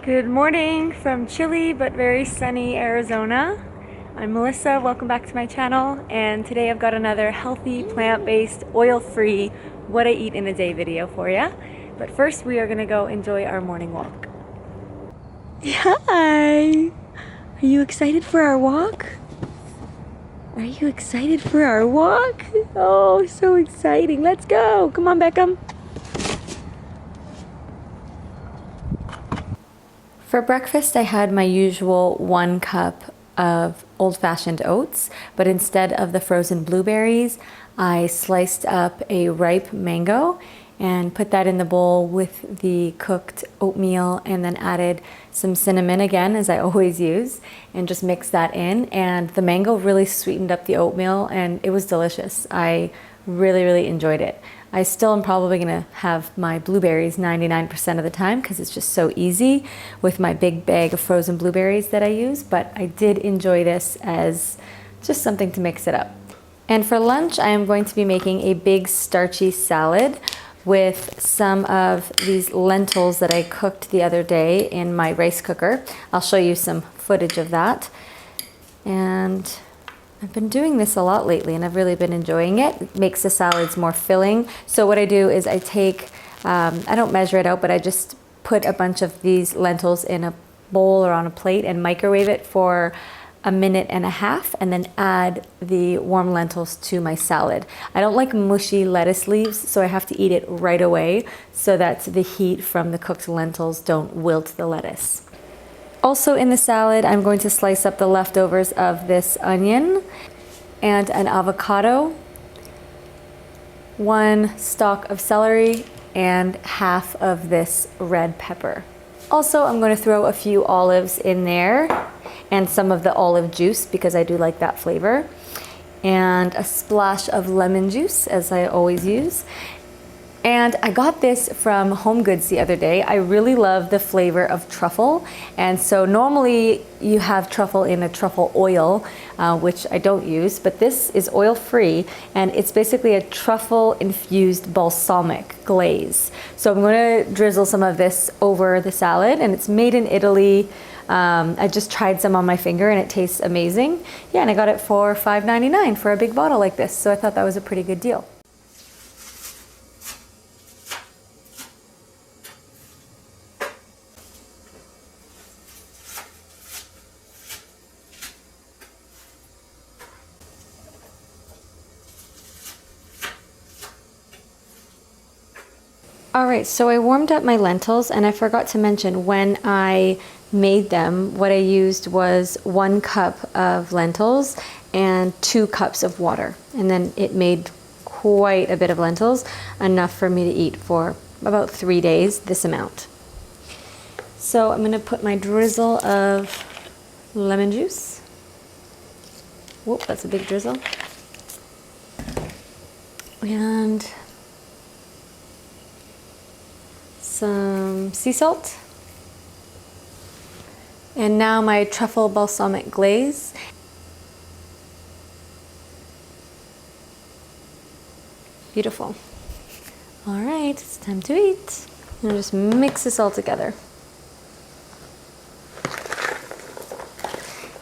Good morning from chilly but very sunny Arizona. I'm Melissa, welcome back to my channel, and today I've got another healthy, plant-based, oil-free, what I eat in a day video for you. But first we are gonna go enjoy our morning walk. Hi! Are you excited for our walk? Are you excited for our walk? Oh, so exciting. Let's go. Come on, Beckham. For breakfast, I had my usual 1 cup of old-fashioned oats, but instead of the frozen blueberries, I sliced up a ripe mango and put that in the bowl with the cooked oatmeal, and then added some cinnamon again, as I always use, and just mixed that in. And the mango really sweetened up the oatmeal and it was delicious. I really enjoyed it. I still am probably gonna have my blueberries 99% of the time because it's just so easy with my big bag of frozen blueberries that I use, but I did enjoy this as just something to mix it up. And for lunch, I am going to be making a big starchy salad with some of these lentils that I cooked the other day in my rice cooker. I'll show you some footage of that. And I've been doing this a lot lately and I've really been enjoying it. It makes the salads more filling. So what I do is I take, I don't measure it out, but I just put a bunch of these lentils in a bowl or on a plate and microwave it for 1.5 minutes, and then add the warm lentils to my salad. I don't like mushy lettuce leaves, so I have to eat it right away so that the heat from the cooked lentils don't wilt the lettuce. Also in the salad, I'm going to slice up the leftovers of this onion and an avocado, 1 stalk of celery, and half of this red pepper. Also, I'm going to throw a few olives in there and some of the olive juice because I do like that flavor, and a splash of lemon juice, as I always use. And I got this from Home Goods the other day. I really love the flavor of truffle. And so normally you have truffle in a truffle oil, which I don't use, but this is oil-free, and it's basically a truffle-infused balsamic glaze. So I'm gonna drizzle some of this over the salad, and it's made in Italy. I just tried some on my finger and it tastes amazing. Yeah, and I got it for $5.99 for a big bottle like this. So I thought that was a pretty good deal. All right, so I warmed up my lentils, and I forgot to mention when I made them, what I used was 1 cup of lentils and 2 cups of water. And then it made quite a bit of lentils, enough for me to eat for about 3 days, this amount. So I'm gonna put my drizzle of lemon juice. Whoop, that's a big drizzle. And some sea salt, and now my truffle balsamic glaze. Beautiful. All right, it's time to eat. I'm gonna just mix this all together.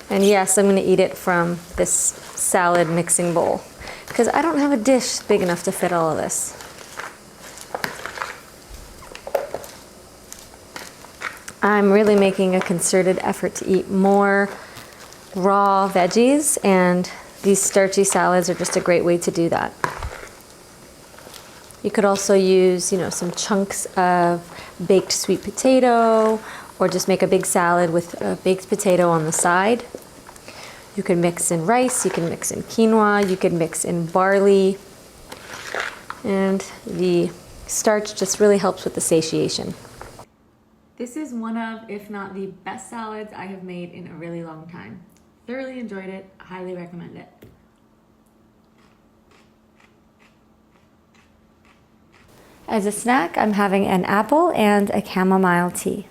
And yes, I'm gonna eat it from this salad mixing bowl because I don't have a dish big enough to fit all of this. I'm really making a concerted effort to eat more raw veggies, and these starchy salads are just a great way to do that. You could also use, some chunks of baked sweet potato, or just make a big salad with a baked potato on the side. You can mix in rice, you can mix in quinoa, you can mix in barley, and the starch just really helps with the satiation. This is one of, if not the best salads I have made in a really long time. Thoroughly enjoyed it, highly recommend it. As a snack, I'm having an apple and a chamomile tea.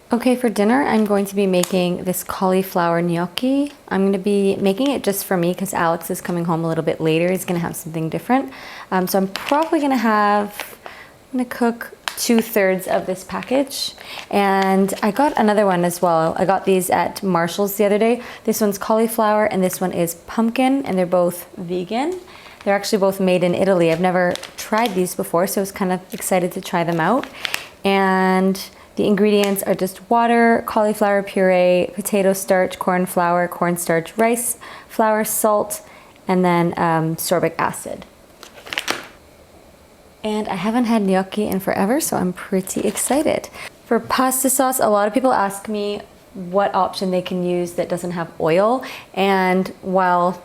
Okay, for dinner, I'm going to be making this cauliflower gnocchi. I'm going to be making it just for me because Alex is coming home a little bit later. He's going to have something different. So I'm probably going to cook 2/3 of this package. And I got another one as well. I got these at Marshall's the other day. This one's cauliflower and this one is pumpkin, and they're both vegan. They're actually both made in Italy. I've never tried these before, so I was kind of excited to try them out. And the ingredients are just water, cauliflower puree, potato starch, corn flour, cornstarch, rice flour, salt, and then sorbic acid. And I haven't had gnocchi in forever, so I'm pretty excited. For pasta sauce, a lot of people ask me what option they can use that doesn't have oil. And while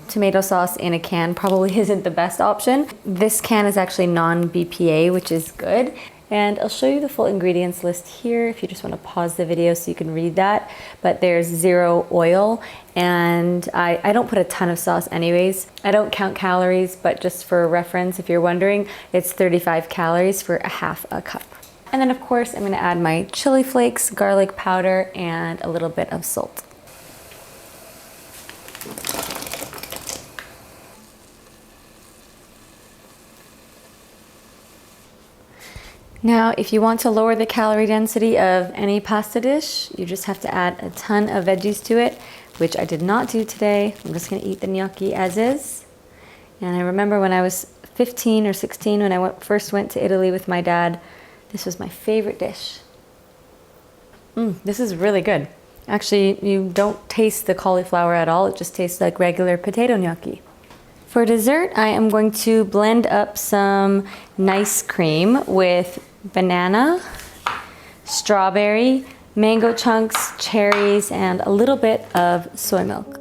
tomato sauce in a can probably isn't the best option, this can is actually non-BPA, which is good. And I'll show you the full ingredients list here if you just want to pause the video so you can read that. But there's 0 oil, and I don't put a ton of sauce anyways. I don't count calories, but just for reference, if you're wondering, it's 35 calories for a half a cup. And then of course, I'm going to add my chili flakes, garlic powder, and a little bit of salt. Now, if you want to lower the calorie density of any pasta dish, you just have to add a ton of veggies to it, which I did not do today. I'm just gonna eat the gnocchi as is. And I remember when I was 15 or 16, when I first went to Italy with my dad, this was my favorite dish. This is really good. Actually, you don't taste the cauliflower at all. It just tastes like regular potato gnocchi. For dessert, I am going to blend up some nice cream with banana, strawberry, mango chunks, cherries, and a little bit of soy milk.